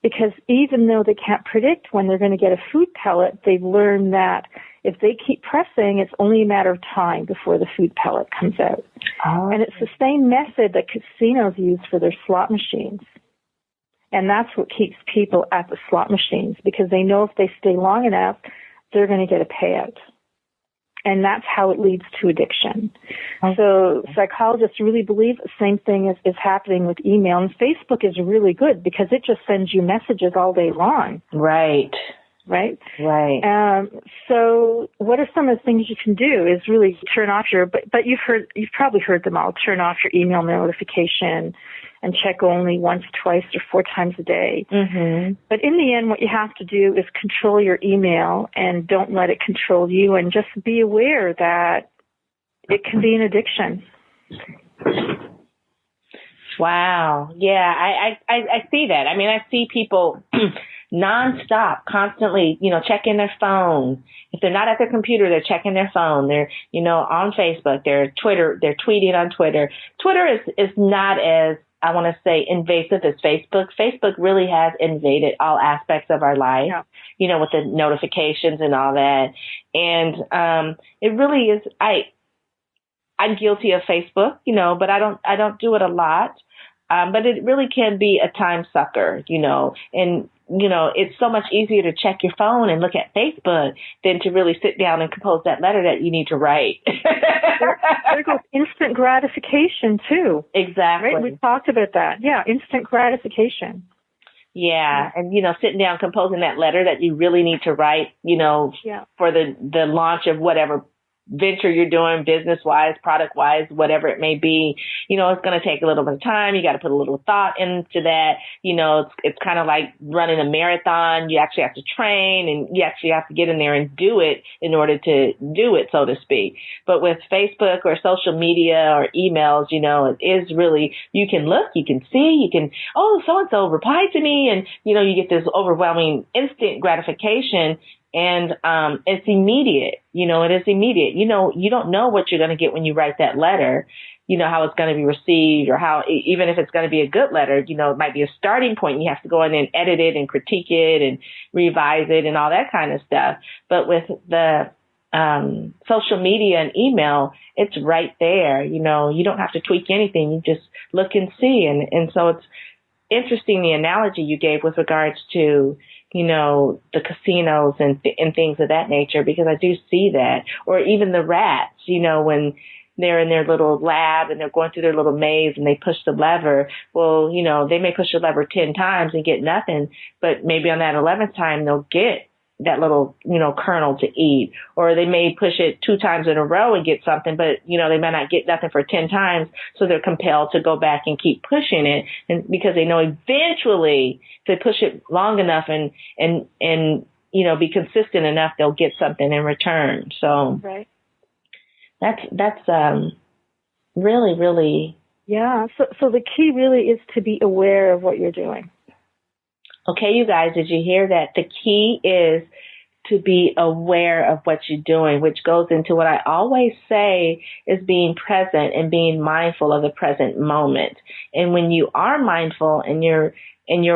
because even though they can't predict when they're going to get a food pellet, they've learned that if they keep pressing, it's only a matter of time before the food pellet comes out. Oh. And it's the same method that casinos use for their slot machines. And that's what keeps people at the slot machines, because they know if they stay long enough, they're going to get a payout. And that's how it leads to addiction. Okay. So psychologists really believe the same thing is happening with email. And Facebook is really good because it just sends you messages all day long. Right. Right? Right. So what are some of the things you can do is really turn off but you've probably heard them all, turn off your email notification and check only once, twice, or 4 times a day. Mm-hmm. But in the end, what you have to do is control your email and don't let it control you, and just be aware that it can be an addiction. Wow. Yeah, I see that. I mean, I see people nonstop, constantly, checking their phone. If they're not at their computer, they're checking their phone. They're, on Facebook, they're tweeting on Twitter. Twitter is not as, I want to say, invasive as Facebook. Facebook really has invaded all aspects of our life, with the notifications and all that. And it really is, I'm guilty of Facebook, but I don't do it a lot. But it really can be a time sucker, and, it's so much easier to check your phone and look at Facebook than to really sit down and compose that letter that you need to write. There goes instant gratification, too. Exactly. Right? We talked about that. Yeah, instant gratification. Yeah, and, sitting down, composing that letter that you really need to write, for the launch of whatever venture you're doing, business-wise, product-wise, whatever it may be, it's going to take a little bit of time. You got to put a little thought into that. It's kind of like running a marathon. You actually have to train, and you actually have to get in there and do it in order to do it, so to speak. But with Facebook or social media or emails, it is really, you can look, you can see, so-and-so replied to me, and, you get this overwhelming instant gratification. And it's immediate, it is immediate. You don't know what you're going to get when you write that letter, how it's going to be received, or how, even if it's going to be a good letter, it might be a starting point. You have to go in and edit it and critique it and revise it and all that kind of stuff. But with the social media and email, it's right there. You don't have to tweak anything. You just look and see. And so it's interesting, the analogy you gave with regards to the casinos and things of that nature, because I do see that. Or even the rats, when they're in their little lab and they're going through their little maze and they push the lever. Well, they may push the lever 10 times and get nothing, but maybe on that 11th time they'll get that little, kernel to eat. Or they may push it 2 times in a row and get something, but, they may not get nothing for 10 times. So they're compelled to go back and keep pushing it. And because they know eventually if they push it long enough and be consistent enough, they'll get something in return. So right. That's really, really. Yeah. So the key really is to be aware of what you're doing. Okay, you guys, did you hear that? The key is to be aware of what you're doing, which goes into what I always say is being present and being mindful of the present moment. And when you are mindful and you're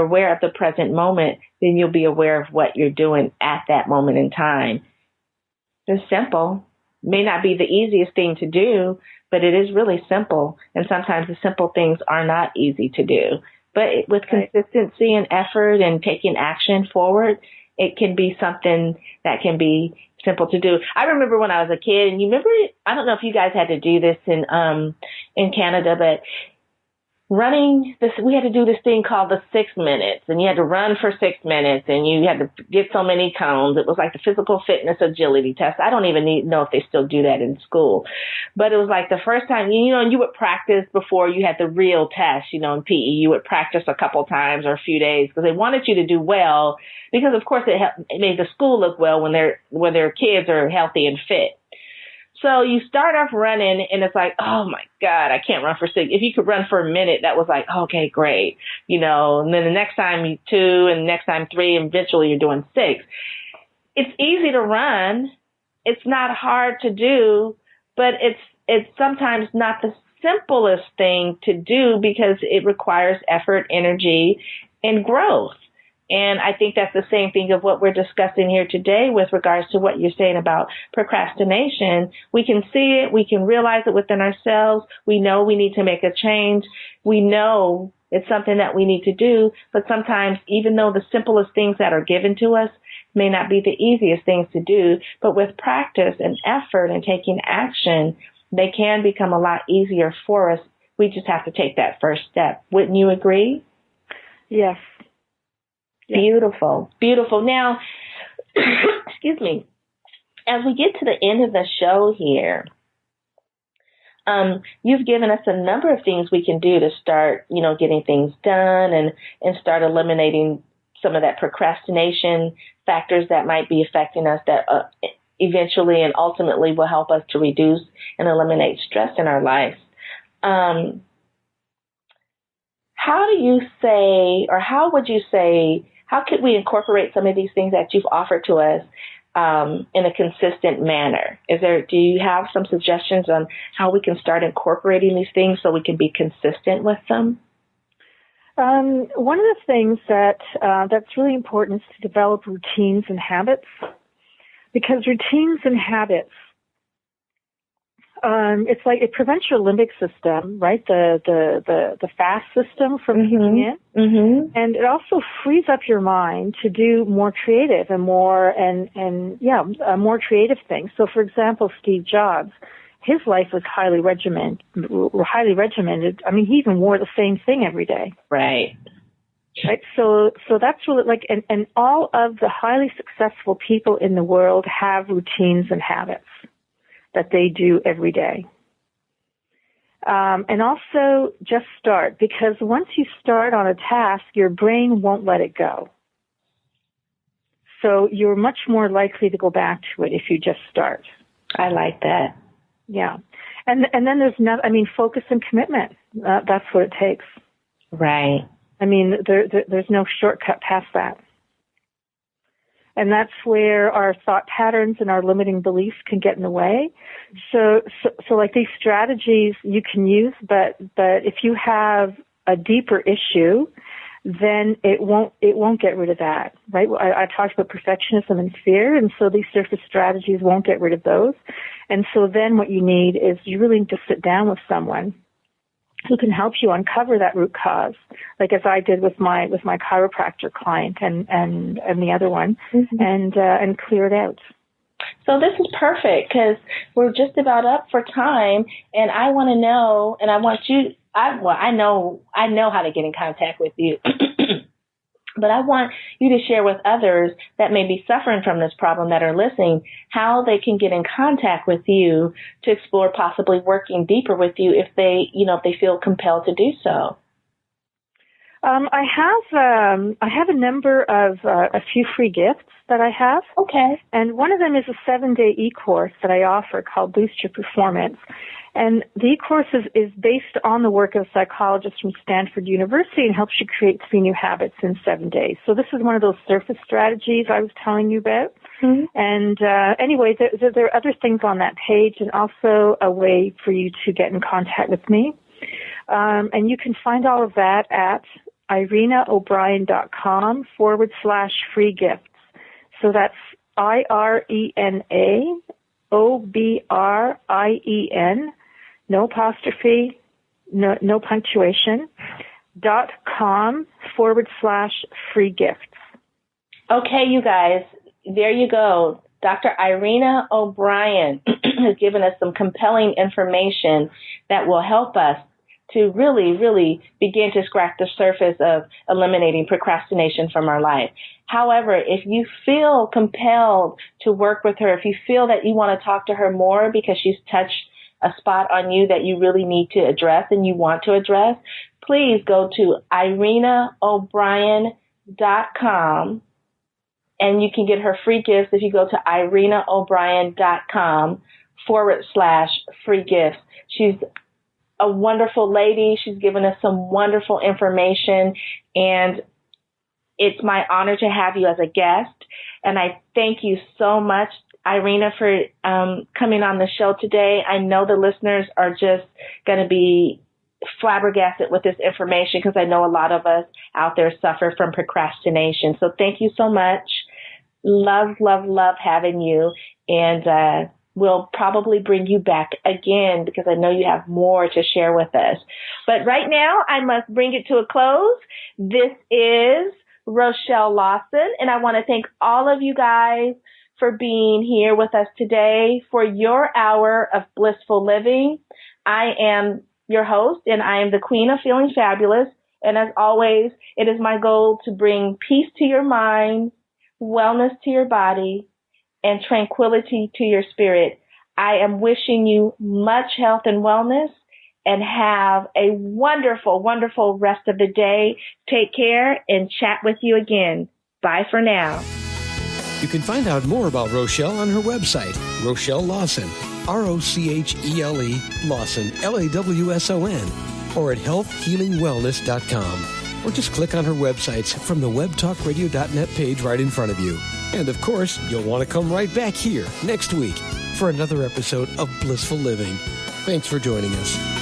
aware of the present moment, then you'll be aware of what you're doing at that moment in time. It's simple. May not be the easiest thing to do, but it is really simple. And sometimes the simple things are not easy to do. But with consistency and effort and taking action forward, it can be something that can be simple to do. I remember when I was a kid, and you remember, I don't know if you guys had to do this in Canada, but running this, we had to do this thing called the 6 minutes, and you had to run for 6 minutes, and you had to get so many cones. It was like the physical fitness agility test. I don't even know if they still do that in school, but it was like the first time, and you would practice before you had the real test, in PE. You would practice a couple times or a few days because they wanted you to do well, because of course it made the school look well when their kids are healthy and fit. So you start off running, and it's like, oh, my God, I can't run for 6. If you could run for a minute, that was like, okay, great. And then the next time 2, and the next time 3, and eventually you're doing 6. It's easy to run. It's not hard to do, but it's sometimes not the simplest thing to do because it requires effort, energy, and growth. And I think that's the same thing of what we're discussing here today with regards to what you're saying about procrastination. We can see it. We can realize it within ourselves. We know we need to make a change. We know it's something that we need to do. But sometimes, even though the simplest things that are given to us may not be the easiest things to do, but with practice and effort and taking action, they can become a lot easier for us. We just have to take that first step. Wouldn't you agree? Yes. Beautiful, beautiful. Now, excuse me, as we get to the end of the show here, you've given us a number of things we can do to start, getting things done and start eliminating some of that procrastination factors that might be affecting us that eventually and ultimately will help us to reduce and eliminate stress in our life. how could we incorporate some of these things that you've offered to us in a consistent manner? Do you have some suggestions on how we can start incorporating these things so we can be consistent with them? One of the things that's really important is to develop routines and habits, because routines and habits, it's like it prevents your limbic system, right? The fast system from kicking in, and it also frees up your mind to do more creative and more creative things. So, for example, Steve Jobs, his life was highly regimented. I mean, he even wore the same thing every day. Right. Right. So that's really like, and all of the highly successful people in the world have routines and habits that they do every day. And also just start, because once you start on a task, your brain won't let it go. So you're much more likely to go back to it if you just start. I like that. Yeah. And then there's focus and commitment. That's what it takes. Right. I mean, there's no shortcut past that. And that's where our thought patterns and our limiting beliefs can get in the way. So like these strategies you can use, but if you have a deeper issue, then it won't get rid of that, right? I talked about perfectionism and fear, and so these surface strategies won't get rid of those. And so then what you need is you really need to sit down with someone who can help you uncover that root cause, like as I did with my chiropractor client and the other one, and clear it out. So this is perfect, because we're just about up for time, and I want to know, and I want you. I know how to get in contact with you, but I want you to share with others that may be suffering from this problem that are listening how they can get in contact with you to explore possibly working deeper with you if they feel compelled to do so. I have a number of a few free gifts that I have. Okay. And one of them is a 7-day e-course that I offer called Boost Your Performance. And the e-course is based on the work of a psychologist from Stanford University and helps you create 3 new habits in 7 days. So this is one of those surface strategies I was telling you about. Mm-hmm. And anyway, there are other things on that page, and also a way for you to get in contact with me. And you can find all of that at irenaobrien.com/free gifts. So that's IrenaObrien, no apostrophe, no punctuation, .com/free gifts. Okay, you guys, there you go. Dr. Irena O'Brien has given us some compelling information that will help us to really, really begin to scratch the surface of eliminating procrastination from our life. However, if you feel compelled to work with her, if you feel that you want to talk to her more because she's touched a spot on you that you really need to address and you want to address, please go to IrenaO'Brien.com, and you can get her free gifts if you go to IrenaO'Brien.com/free gifts. She's a wonderful lady. She's given us some wonderful information, and it's my honor to have you as a guest. And I thank you so much, Irena, for coming on the show today. I know the listeners are just going to be flabbergasted with this information, because I know a lot of us out there suffer from procrastination. So thank you so much. Love, love, love having you. And we'll probably bring you back again, because I know you have more to share with us. But right now, I must bring it to a close. This is Rochelle Lawson, and I want to thank all of you guys for being here with us today for your hour of blissful living. I am your host, and I am the Queen of Feeling Fabulous. And as always, it is my goal to bring peace to your mind, wellness to your body, and tranquility to your spirit. I am wishing you much health and wellness, and have a wonderful, wonderful rest of the day. Take care, and chat with you again. Bye for now. You can find out more about Rochelle on her website, Rochelle Lawson, ROCHELE Lawson, LAWSON, or at healthhealingwellness.com. or just click on her websites from the webtalkradio.net page right in front of you. And of course, you'll want to come right back here next week for another episode of Blissful Living. Thanks for joining us.